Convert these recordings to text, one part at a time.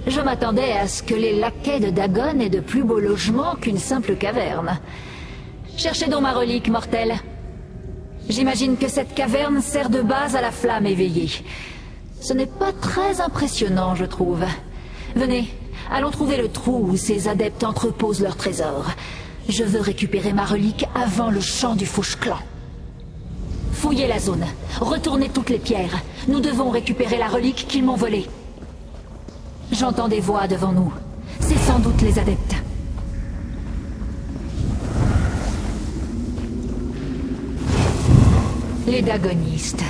Je m'attendais à ce que les laquais de Dagon aient de plus beaux logements qu'une simple caverne. Cherchez donc ma relique, mortelle. J'imagine que cette caverne sert de base à la flamme éveillée. Ce n'est pas très impressionnant, je trouve. Venez, allons trouver le trou où ces adeptes entreposent leurs trésors. Je veux récupérer ma relique avant le chant du Fauche-Clan. Fouillez la zone, retournez toutes les pierres. Nous devons récupérer la relique qu'ils m'ont volée. J'entends des voix devant nous. C'est sans doute les adeptes. Les Dagonistes.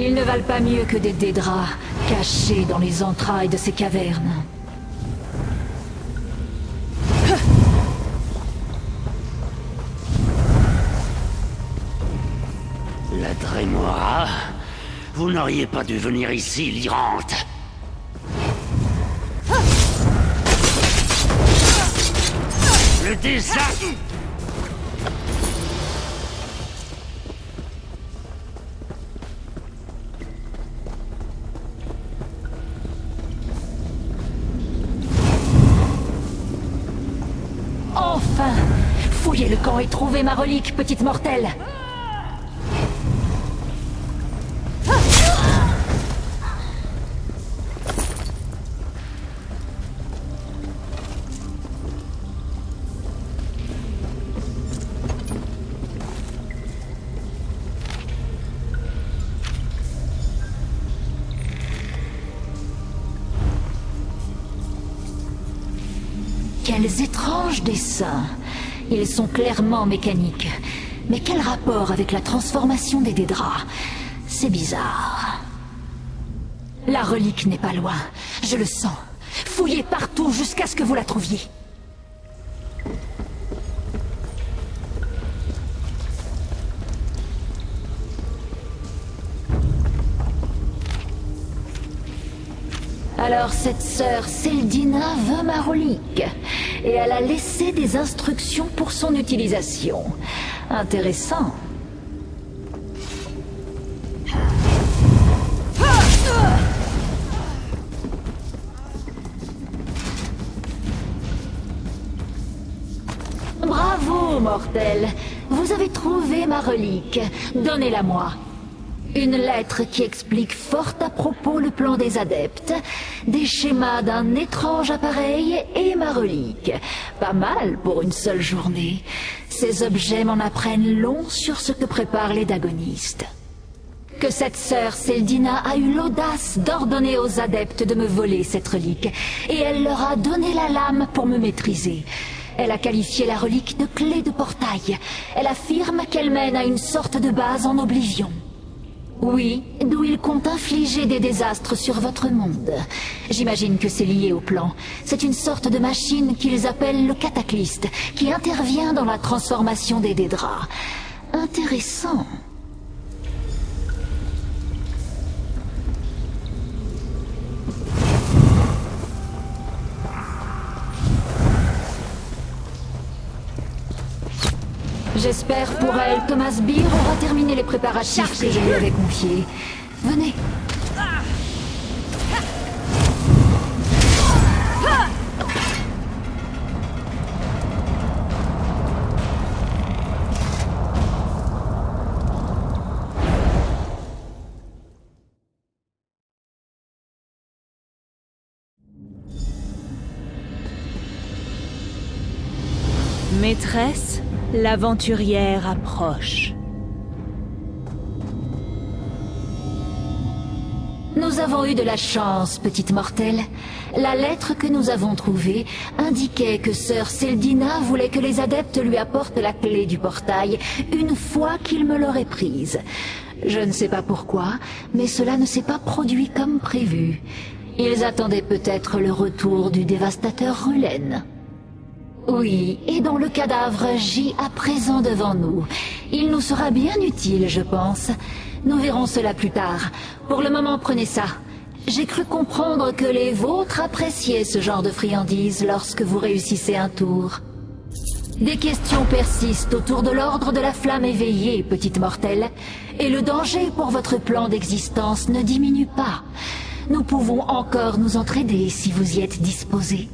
Ils ne valent pas mieux que des Dédras, cachés dans les entrailles de ces cavernes. La Drémora, vous n'auriez pas dû venir ici, Lyrante. Le désastre! Enfin! Fouillez le camp et trouvez ma relique, petite mortelle! Quels étranges dessins. Ils sont clairement mécaniques. Mais quel rapport avec la transformation des Dédras? C'est bizarre. La relique n'est pas loin. Je le sens. Fouillez partout jusqu'à ce que vous la trouviez. Alors cette sœur Seldina veut ma relique, et elle a laissé des instructions pour son utilisation. Intéressant. Bravo, mortel. Vous avez trouvé ma relique. Donnez-la-moi. Une lettre qui explique fort à propos le plan des adeptes, des schémas d'un étrange appareil et ma relique. Pas mal pour une seule journée. Ces objets m'en apprennent long sur ce que préparent les Dagonistes. Que cette sœur Seldina a eu l'audace d'ordonner aux adeptes de me voler cette relique, et elle leur a donné la lame pour me maîtriser. Elle a qualifié la relique de clé de portail. Elle affirme qu'elle mène à une sorte de base en oblivion. Oui, d'où il compte infliger des désastres sur votre monde. J'imagine que c'est lié au plan. C'est une sorte de machine qu'ils appellent le cataclyste, qui intervient dans la transformation des Dédras. Intéressant. J'espère pour elle que Masbir aura terminé les préparatifs que je lui avais confiés. Venez. Maîtresse, l'aventurière approche. Nous avons eu de la chance, petite mortelle. La lettre que nous avons trouvée indiquait que sœur Seldina voulait que les adeptes lui apportent la clé du portail une fois qu'ils me l'auraient prise. Je ne sais pas pourquoi, mais cela ne s'est pas produit comme prévu. Ils attendaient peut-être le retour du dévastateur Rulen. Oui, et dont le cadavre gît à présent devant nous. Il nous sera bien utile, je pense. Nous verrons cela plus tard. Pour le moment, prenez ça. J'ai cru comprendre que les vôtres appréciaient ce genre de friandises lorsque vous réussissez un tour. Des questions persistent autour de l'ordre de la flamme éveillée, petite mortelle, et le danger pour votre plan d'existence ne diminue pas. Nous pouvons encore nous entraider si vous y êtes disposés.